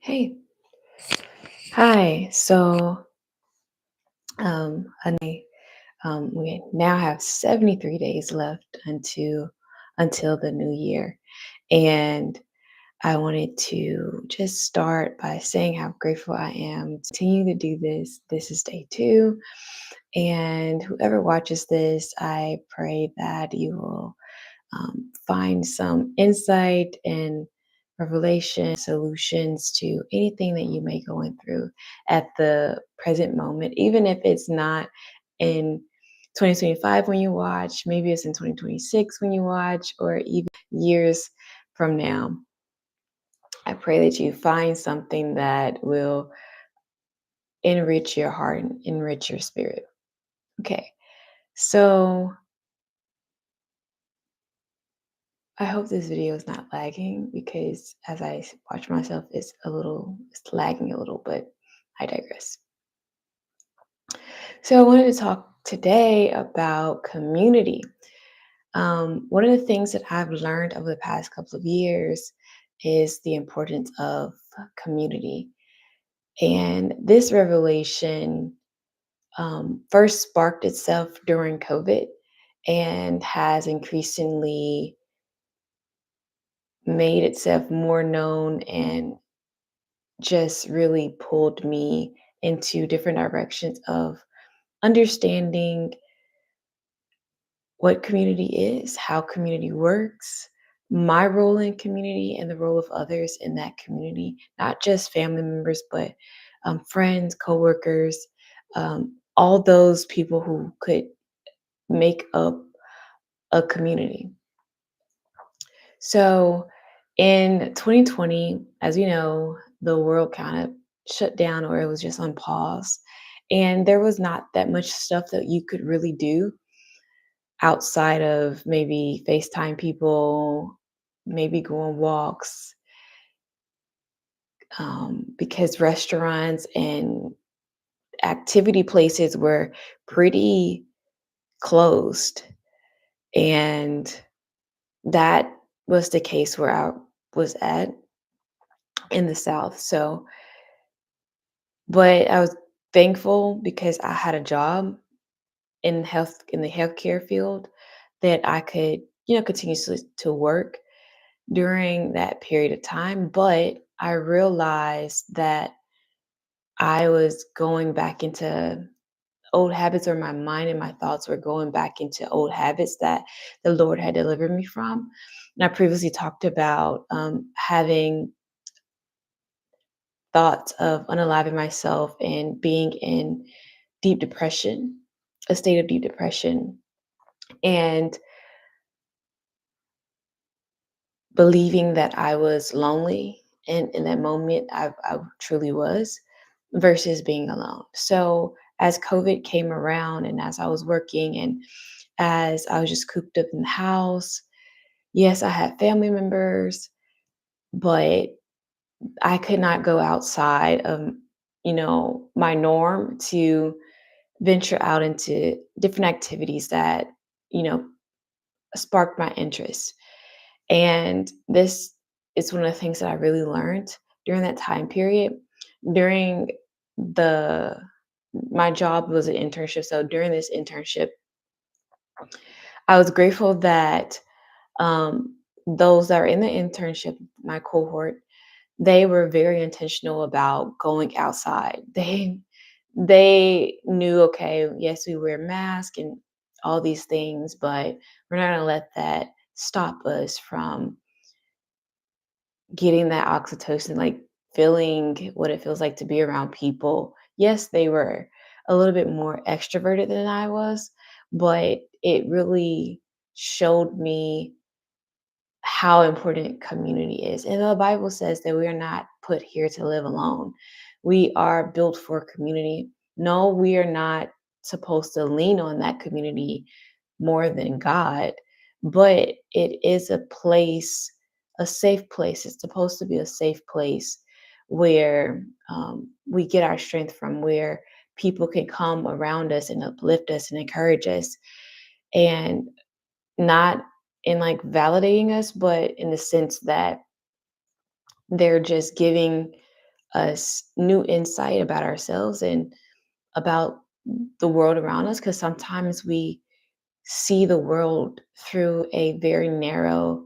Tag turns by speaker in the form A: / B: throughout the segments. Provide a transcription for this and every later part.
A: Hey, hi. We now have 73 days left until the new year, and I wanted to just start by saying how grateful I am to continue to do this. This is day two, and whoever watches this, I pray that you will find some insight and revelation solutions to anything that you may going through at the present moment, even if it's not in 2025 when you watch, maybe it's in 2026 when you watch, or even years from now. I pray that you find something that will enrich your heart and enrich your spirit. Okay, so I hope this video is not lagging because as watch myself, it's lagging a little, but I digress. So I wanted to talk today about community. One of the things that I've learned over the past couple of years is the importance of community. And this revelation first sparked itself during COVID and has increasingly made itself more known and just really pulled me into different directions of understanding what community is, how community works, my role in community, and the role of others in that community, not just family members, but friends, coworkers, all those people who could make up a community. So in 2020, as you know, the world kind of shut down or it was just on pause. And there was not that much stuff that you could really do outside of maybe FaceTime people, maybe go on walks, because restaurants and activity places were pretty closed. And that was the case where I was at in the South. But I was thankful because I had a job in the healthcare field that I could, continue to work during that period of time. But I realized that I was going back into old habits, or my mind and my thoughts were going back into old habits that the Lord had delivered me from. And I previously talked about having thoughts of unaliving myself and being in deep depression, a state of deep depression, and believing that I was lonely. And in that moment, I truly was, versus being alone. So as COVID came around and as I was working and as I was just cooped up in the house, yes, I had family members, but I could not go outside of, my norm to venture out into different activities that, you know, sparked my interest. And this is one of the things that I really learned during that time period. During the My job was an internship. So during this internship, I was grateful that those that are in the internship, my cohort, they were very intentional about going outside. They knew, okay, yes, we wear masks and all these things, but we're not gonna let that stop us from getting that oxytocin, like feeling what it feels like to be around people. Yes, they were a little bit more extroverted than I was, but it really showed me how important community is. And the Bible says that we are not put here to live alone. We are built for community. No, we are not supposed to lean on that community more than God, but it is a place, a safe place. It's supposed to be a safe place where we get our strength from, where people can come around us and uplift us and encourage us. And not in like validating us, but in the sense that they're just giving us new insight about ourselves and about the world around us, because sometimes we see the world through a very narrow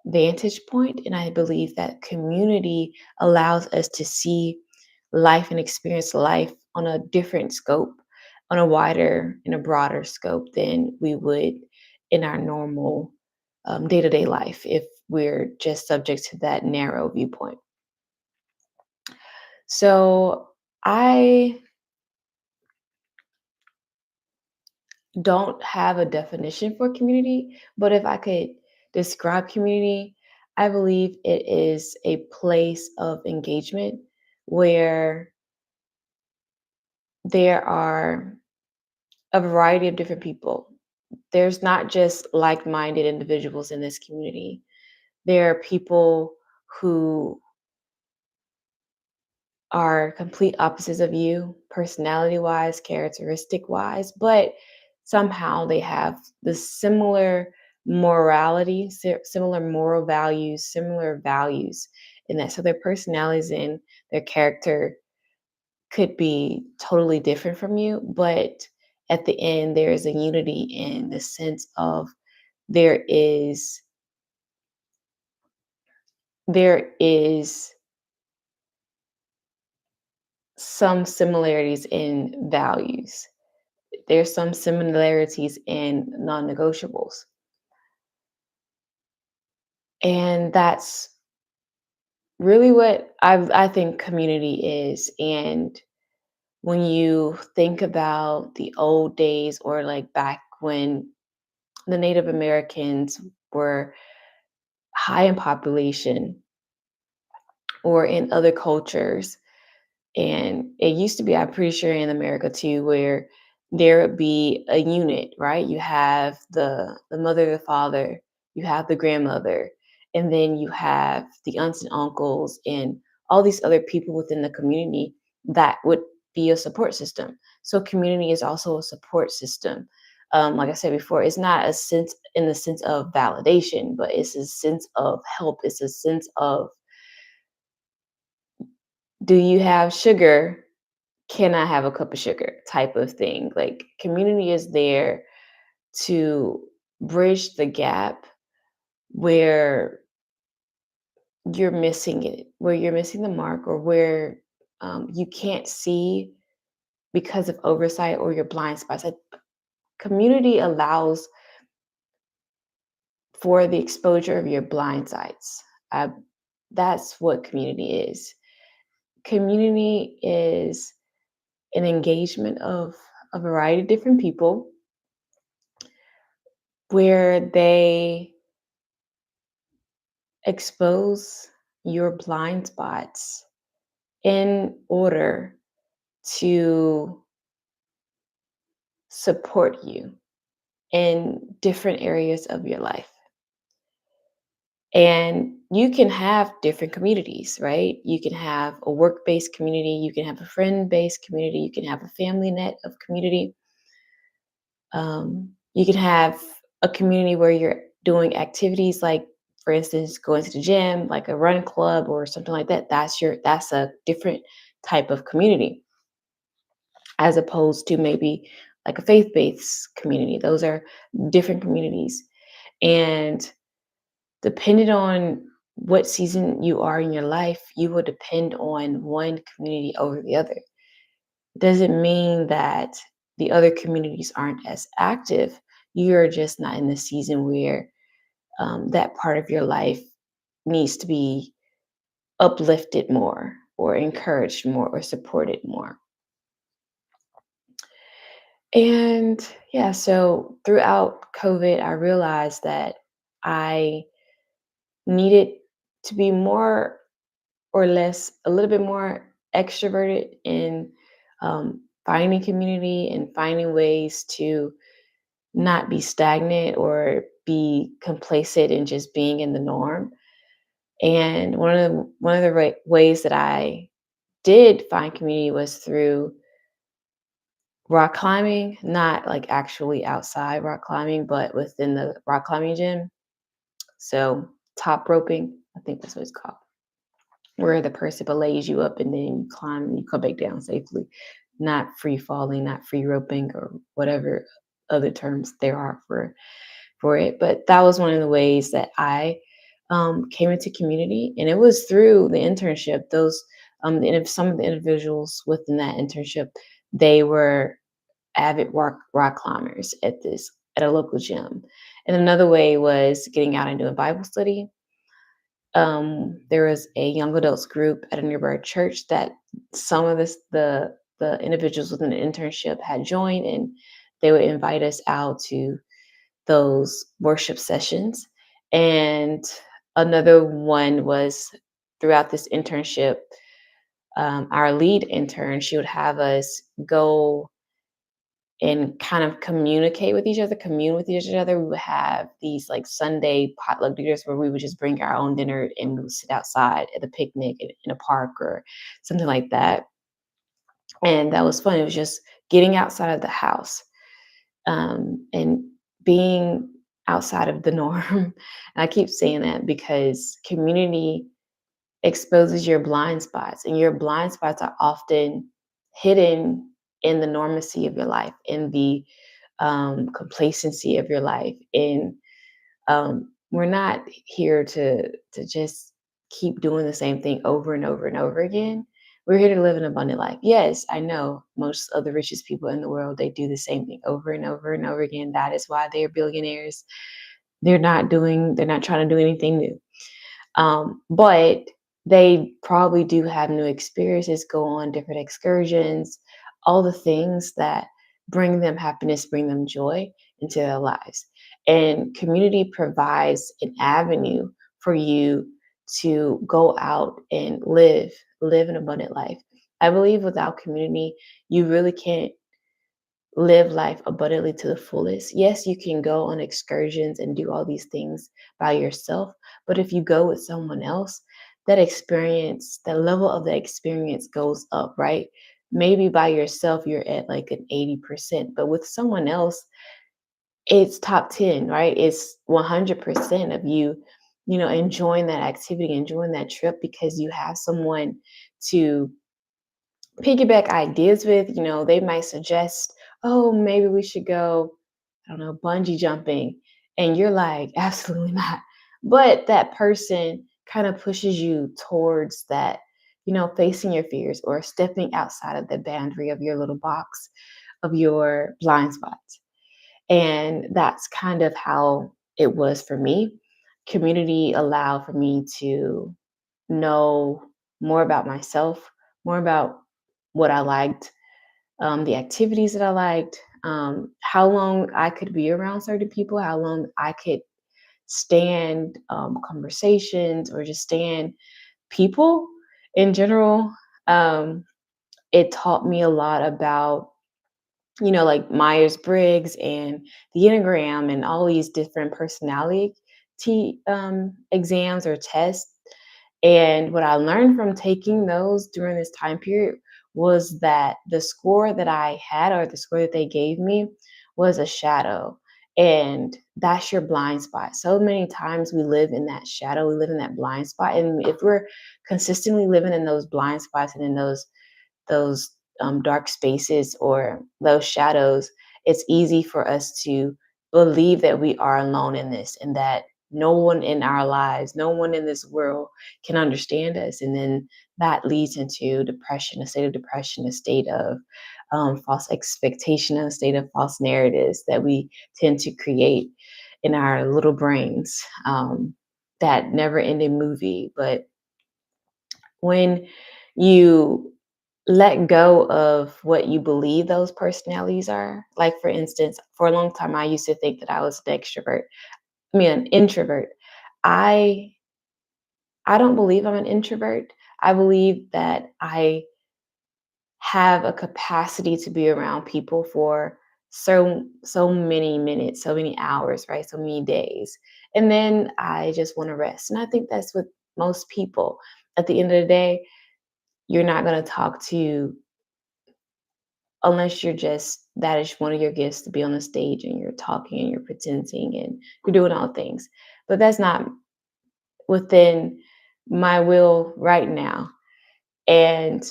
A: vantage point. And I believe that community allows us to see life and experience life on a different scope, on a wider and a broader scope than we would in our normal day to day life if we're just subject to that narrow viewpoint. So I don't have a definition for community, but if I could describe community, I believe it is a place of engagement where there are a variety of different people. There's not just like minded individuals in this community, there are people who are complete opposites of you, personality wise, characteristic wise, but somehow they have the similar morality, similar moral values, similar values in that. So their personalities and their character could be totally different from you, but at the end, there is a unity in the sense of there is there is some similarities in values. There's some similarities in non-negotiables. And that's really what I think community is. And when you think about the old days or like back when the Native Americans were high in population or in other cultures, and it used to be, I'm pretty sure in America too, where there would be a unit, right? You have the mother, the father, you have the grandmother, and then you have the aunts and uncles and all these other people within the community that would be a support system. So community is also a support system. Like I said before, it's not a sense in the sense of validation, but it's a sense of help. It's a sense of, do you have sugar? Can I have a cup of sugar type of thing. Like community is there to bridge the gap where you're missing it, where you're missing the mark, or where you can't see because of oversight or your blind spots. Community allows for the exposure of your blind sides. Uh, that's what community is. Community is an engagement of a variety of different people where they expose your blind spots in order to support you in different areas of your life. And you can have different communities, right? You can have a work based community, you can have a friend based community, you can have a family net of community. You can have a community where you're doing activities like, for instance, going to the gym, like a run club or something like that. That's a different type of community as opposed to maybe like a faith-based community. Those are different communities. And depending on what season you are in your life, you will depend on one community over the other. Doesn't mean that the other communities aren't as active. You're just not in the season where that part of your life needs to be uplifted more or encouraged more or supported more. And yeah, so throughout COVID, I realized that I needed to be more or less, a little bit more extroverted in finding community and finding ways to not be stagnant or be complacent in just being in the norm. And one of the ways that I did find community was through rock climbing, not like actually outside rock climbing, but within the rock climbing gym. So top roping, I think that's what it's called. where the person belays you up and then you climb and you come back down safely, not free falling, not free roping, or whatever other terms there are for it. But that was one of the ways that I came into community, and it was through the internship. Some of the individuals within that internship, they were avid rock climbers at a local gym, and another way was getting out and doing Bible study. There was a young adults group at a nearby church that some of the individuals within the internship had joined, and they would invite us out to those worship sessions. And another one was throughout this internship, our lead intern, she would have us go and kind of communicate with each other, commune with each other. We would have these like Sunday potluck dinners where we would just bring our own dinner and we would sit outside at a picnic in a park or something like that. And that was fun. It was just getting outside of the house, and being outside of the norm. And I keep saying that because community exposes your blind spots, and your blind spots are often hidden in the normacy of your life, in the complacency of your life. And we're not here to just keep doing the same thing over and over and over again. We're here to live an abundant life. Yes, I know most of the richest people in the world, they do the same thing over and over and over again. That is why they're billionaires. They're not trying to do anything new. But they probably do have new experiences, go on different excursions, all the things that bring them happiness, bring them joy into their lives. And community provides an avenue for you to go out and live an abundant life. I believe without community, you really can't live life abundantly to the fullest. Yes, you can go on excursions and do all these things by yourself, but if you go with someone else, that experience, the level of the experience goes up, right? Maybe by yourself, you're at like an 80%, but with someone else, it's top 10, right? It's 100% of you, enjoying that activity, enjoying that trip because you have someone to piggyback ideas with. They might suggest, oh, maybe we should go, I don't know, bungee jumping. And you're like, absolutely not. But that person kind of pushes you towards that, facing your fears or stepping outside of the boundary of your little box of your blind spots. And that's kind of how it was for me. Community allowed for me to know more about myself, more about what I liked, the activities that I liked, how long I could be around certain people, how long I could stand conversations or just stand people in general. Um, it taught me a lot about, like Myers Briggs and the Enneagram and all these different personality exams or tests. And what I learned from taking those during this time period was that the score that I had, or the score that they gave me, was a shadow. And that's your blind spot. So many times we live in that shadow, we live in that blind spot. And if we're consistently living in those blind spots and in those dark spaces or those shadows, it's easy for us to believe that we are alone in this and that no one in our lives, no one in this world can understand us. And then that leads into depression, a state of depression, a state of false expectation, a state of false narratives that we tend to create in our little brains. That never ending movie. But when you let go of what you believe those personalities are. Like, for instance, for a long time, I used to think that I was an extrovert. I mean, an introvert. I I don't believe I'm an introvert. I believe that I have a capacity to be around people for so many minutes, so many hours, right? So many days. And then I just want to rest. And I think that's with most people. At the end of the day, you're not going to talk to, unless you're just, that is one of your gifts, to be on the stage and you're talking and you're pretending and you're doing all things. But that's not within my will right now. And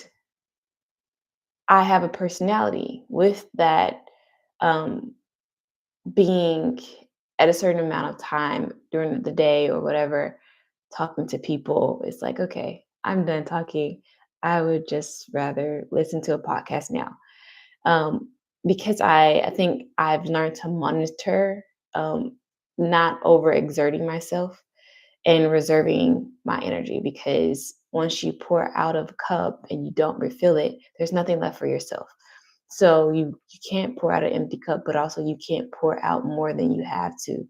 A: I have a personality with that, um, being at a certain amount of time during the day or whatever, talking to people. It's like, okay, I'm done talking. I would just rather listen to a podcast now. um, because I think I've learned to monitor, um, not overexerting myself and reserving my energy. Because once you pour out of a cup and you don't refill it, there's nothing left for yourself. So you can't pour out an empty cup, but also you can't pour out more than you have to,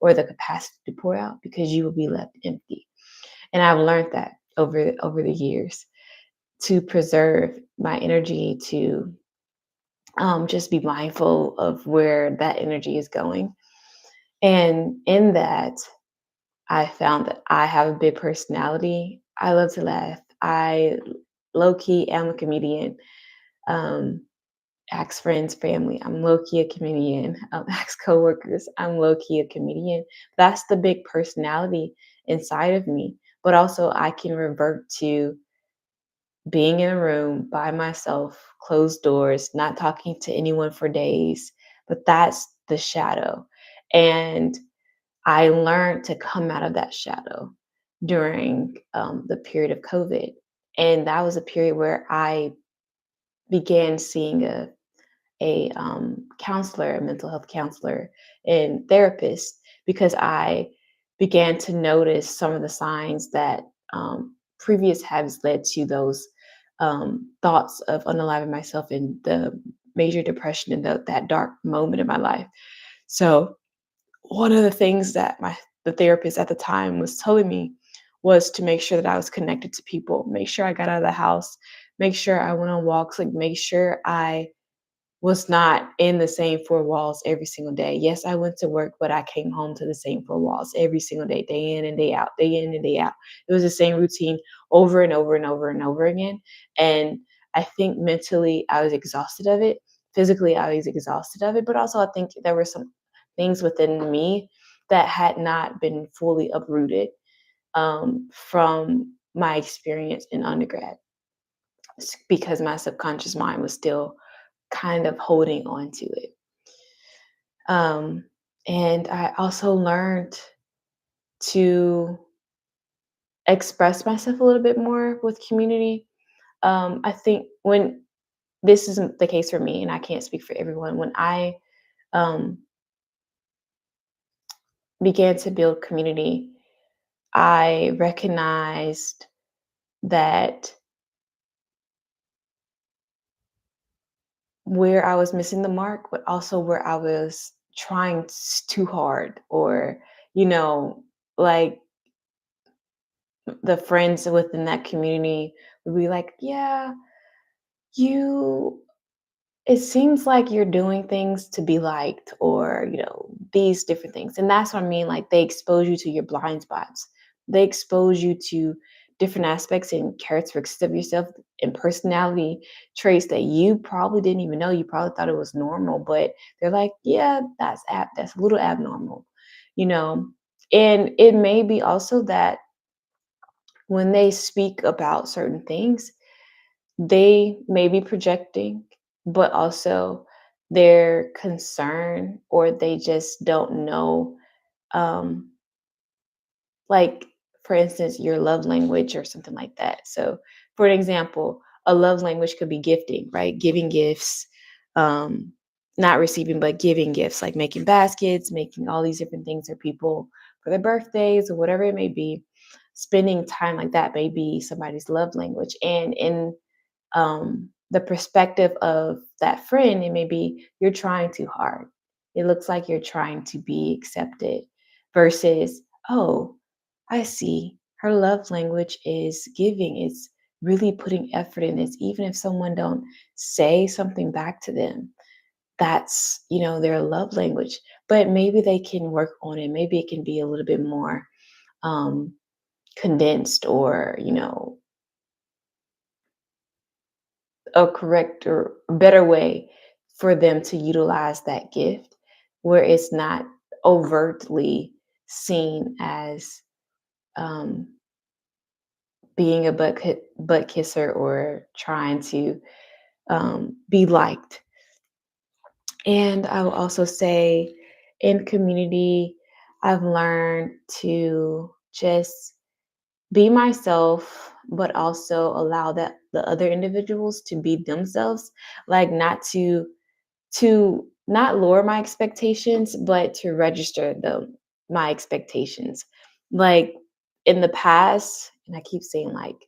A: or the capacity to pour out, because you will be left empty. And I've learned that over the years, to preserve my energy, to just be mindful of where that energy is going. And in that, I found that I have a big personality. I love to laugh. I low key am a comedian. Um, Ask friends, family, I'm low key a comedian. Ask coworkers, I'm low key a comedian. That's the big personality inside of me. But also, I can revert to being in a room by myself, closed doors, not talking to anyone for days, but that's the shadow. And I learned to come out of that shadow during the period of COVID. And that was a period where I began seeing a counselor, a mental health counselor and therapist, because I began to notice some of the signs that previous habits led to those thoughts of unaliving myself in the major depression and that dark moment in my life. So one of the things that the therapist at the time was telling me was to make sure that I was connected to people, make sure I got out of the house, make sure I went on walks, like make sure I was not in the same four walls every single day. Yes, I went to work, but I came home to the same four walls every single day in and day out, day in and day out. It was the same routine over and over and over and over again. And I think mentally I was exhausted of it. Physically, I was exhausted of it. But also, I think there were some things within me that had not been fully uprooted from my experience in undergrad, because my subconscious mind was still kind of holding on to it. Um, and I also learned to express myself a little bit more with community. I think when this isn't the case for me, and I can't speak for everyone, when I um, began to build community, I recognized that where I was missing the mark, but also where I was trying too hard, or, you know, like the friends within that community would be like, yeah, you it seems like you're doing things to be liked, or these different things. And that's what I mean, like they expose you to your blind spots. They expose you to different aspects and characteristics of yourself and personality traits that you probably didn't even know. You probably thought it was normal, but they're like, yeah, that's a little abnormal you know and it may be also that when they speak about certain things, they may be projecting, but also their concern, or they just don't know. Um, like, for instance, your love language or something like that. So, for an example, a love language could be gifting, right? Giving gifts, um, not receiving, but giving gifts, like making baskets, making all these different things for people for their birthdays or whatever it may be. Spending time like that may be somebody's love language. And in the perspective of that friend, it may be you're trying too hard. It looks like you're trying to be accepted versus, oh, I see. Her love language is giving. It's really putting effort in this. Even if someone don't say something back to them, that's, their love language. But maybe they can work on it. Maybe it can be a little bit more um, condensed, or, a correct or better way for them to utilize that gift, where it's not overtly seen as um, being a butt kisser or trying to be liked. And I will also say in community, I've learned to just be myself, but also allow that the other individuals to be themselves, like not to not lower my expectations, but to register my expectations. Like in the past, and I keep saying like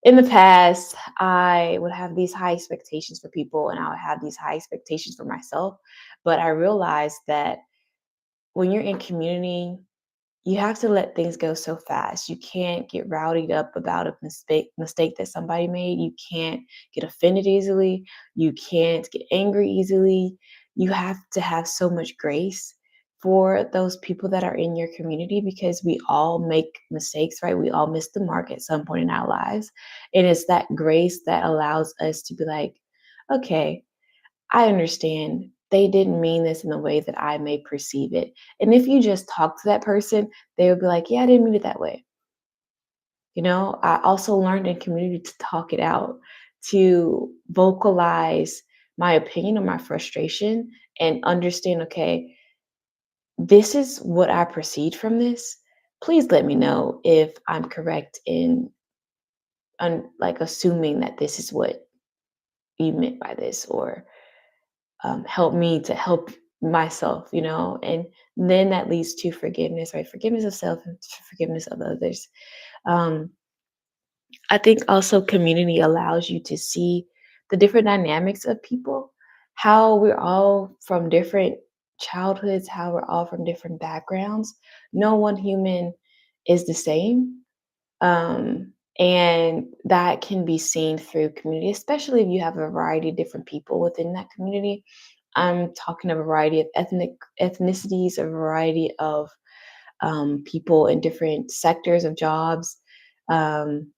A: in the past, I would have these high expectations for people and I would have these high expectations for myself. But I realized that when you're in community, you have to let things go so fast. You can't get rowdied up about a mistake that somebody made. You can't get offended easily. You can't get angry easily. You have to have so much grace for those people that are in your community because we all make mistakes, right? We all miss the mark at some point in our lives. And it's that grace that allows us to be like, okay, I understand they didn't mean this in the way that I may perceive it. And if you just talk to that person, they would be like, yeah, I didn't mean it that way. I also learned in community to talk it out, to vocalize my opinion or my frustration and understand, okay, this is what I perceived from this. Please let me know if I'm correct in like assuming that this is what you meant by this, or help me to help myself, and then that leads to forgiveness, right? Forgiveness of self and forgiveness of others. Um, I think also community allows you to see the different dynamics of people, how we're all from different childhoods, how we're all from different backgrounds. No one human is the same. And that can be seen through community, especially if you have a variety of different people within that community. I'm talking a variety of ethnicities, a variety of people in different sectors of jobs, um,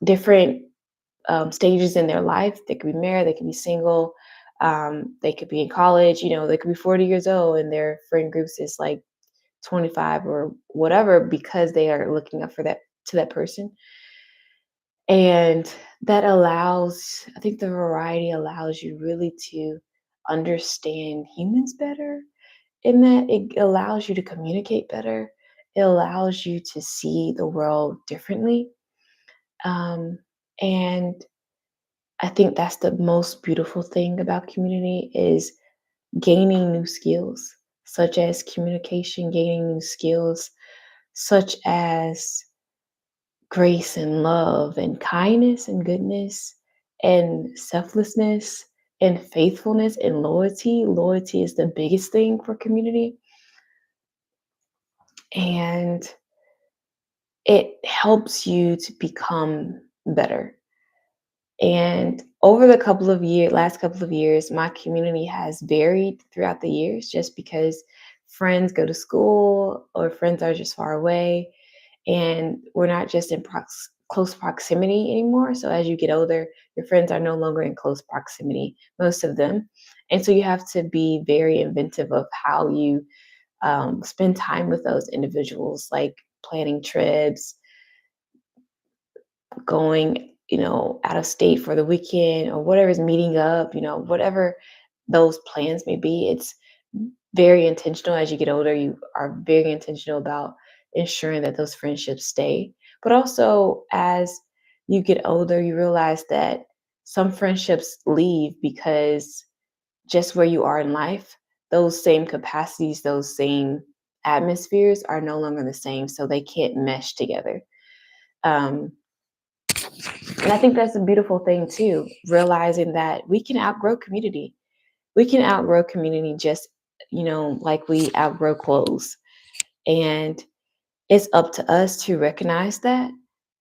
A: different stages in their life. They could be married, they could be single, they could be in college. They could be 40 years old, and their friend groups is like 25 or whatever because they are looking up for that to that person. And that allows, I think the variety allows you really to understand humans better, in that it allows you to communicate better. It allows you to see the world differently. Um, and I think that's the most beautiful thing about community is gaining new skills, such as communication, gaining new skills, such as grace and love and kindness and goodness and selflessness and faithfulness and loyalty. Loyalty is the biggest thing for community. And it helps you to become better. And over the last couple of years, my community has varied throughout the years just because friends go to school or friends are just far away and we're not just in close proximity anymore. So as you get older, your friends are no longer in close proximity, most of them. And so you have to be very inventive of how you spend time with those individuals, like planning trips, going, out of state for the weekend or whatever's meeting up, whatever those plans may be. It's very intentional. As you get older, you are very intentional about ensuring that those friendships stay. But also, as you get older, you realize that some friendships leave because just where you are in life, those same capacities, those same atmospheres are no longer the same. So they can't mesh together. Um, and I think that's a beautiful thing too, realizing that we can outgrow community. We can outgrow community just, like we outgrow clothes. And it's up to us to recognize that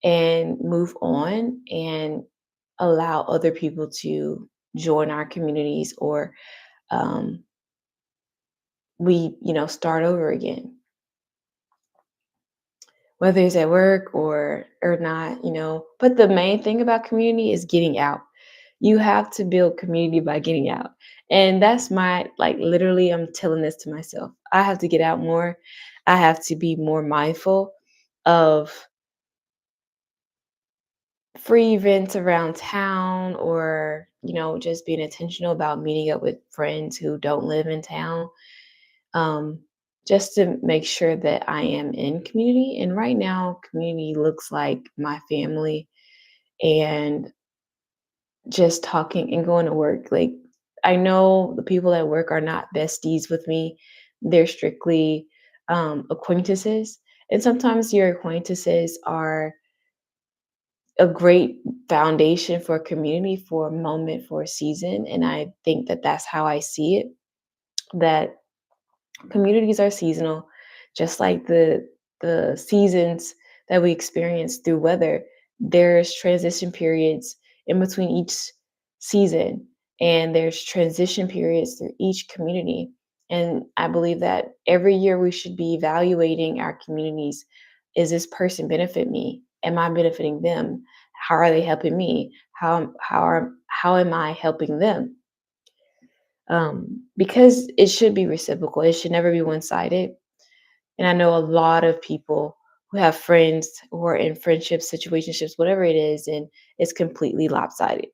A: and move on and allow other people to join our communities, or um, we, start over again, whether it's at work or not. But the main thing about community is getting out. You have to build community by getting out. And that's my, like, literally, I'm telling this to myself. I have to get out more. I have to be more mindful of free events around town, or just being intentional about meeting up with friends who don't live in town, um, just to make sure that I am in community. And right now, community looks like my family and just talking and going to work. Like, I know the people at work are not besties with me, they're strictly acquaintances. And sometimes your acquaintances are a great foundation for a community, for a moment, for a season. And I think that that's how I see it, that communities are seasonal, just like the seasons that we experience through weather. There's transition periods in between each season, and there's transition periods through each community. And I believe that every year we should be evaluating our communities. Is this person benefit me? Am I benefiting them? How are they helping me? How am I helping them? Because it should be reciprocal. It should never be one-sided. And I know a lot of people who have friends who are in friendships, situationships, whatever it is, and it's completely lopsided.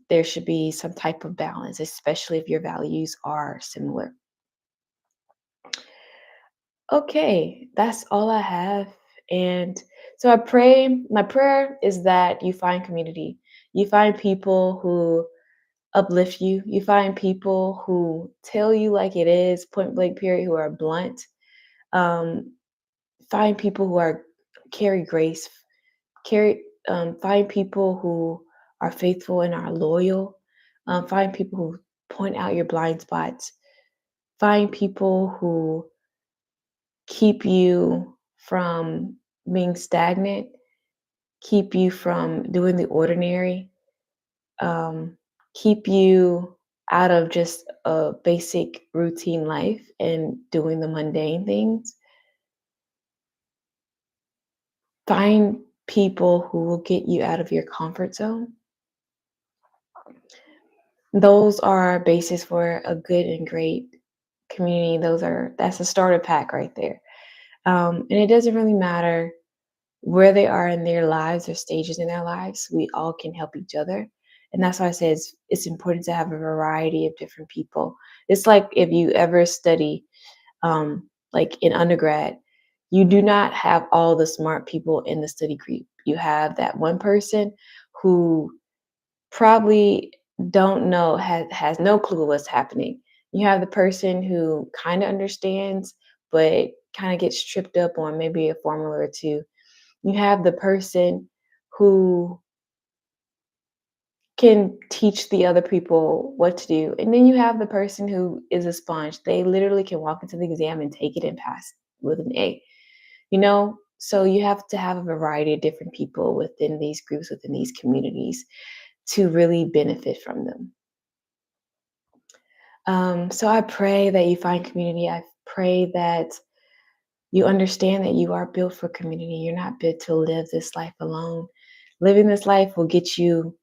A: There should be some type of balance, especially if your values are similar. Okay, that's all I have. And so I pray, my prayer is that you find community. You find people who uplift you. You find people who tell you like it is, point blank period, who are blunt. Um, find people who are carry grace. Carry Find people who are faithful and are loyal. Find people who point out your blind spots. Find people who keep you from being stagnant, keep you from doing the ordinary, um, keep you out of just a basic routine life and doing the mundane things. Find people who will get you out of your comfort zone. Those are basis for a good and great community. That's a starter pack right there. And it doesn't really matter where they are in their lives or stages in their lives. We all can help each other. And that's why I say it's important to have a variety of different people. It's like if you ever study, like in undergrad, you do not have all the smart people in the study group. You have that one person who probably don't know, has no clue what's happening. You have the person who kind of understands, but kind of gets tripped up on maybe a formula or two. You have the person who can teach the other people what to do. And then you have the person who is a sponge. They literally can walk into the exam and take it and pass with an A. So you have to have a variety of different people within these groups, within these communities, to really benefit from them. So I pray that you find community. I pray that you understand that you are built for community. You're not built to live this life alone. Living this life will get you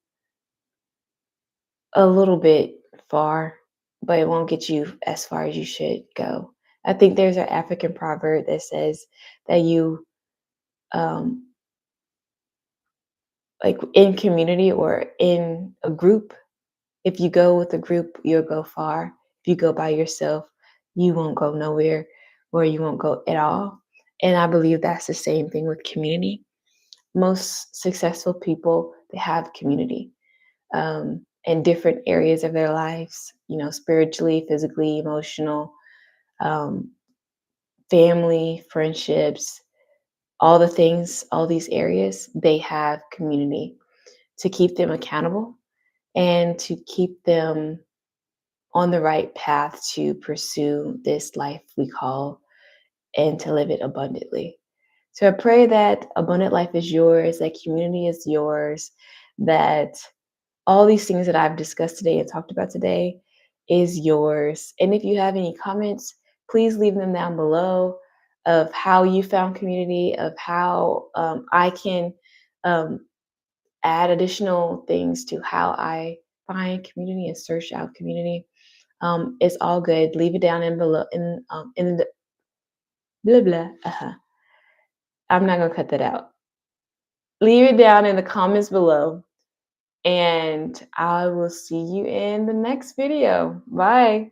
A: a little bit far, but it won't get you as far as you should go. I think there's an African proverb that says that you, um, like in community or in a group, if you go with a group, you'll go far. If you go by yourself, you won't go nowhere, or you won't go at all. And I believe that's the same thing with community. Most successful people, they have community, in different areas of their lives, spiritually, physically, emotional, um, family, friendships, all the things, all these areas, they have community to keep them accountable and to keep them on the right path to pursue this life we call, and to live it abundantly. So I pray that abundant life is yours, that community is yours, that all these things that I've discussed today and talked about today is yours. And if you have any comments, please leave them down below of how you found community, of how I can um, add additional things to how I find community and search out community. It's all good. Leave it down in below in the blah blah. I'm not gonna cut that out. Leave it down in the comments below, and I will see you in the next video. Bye.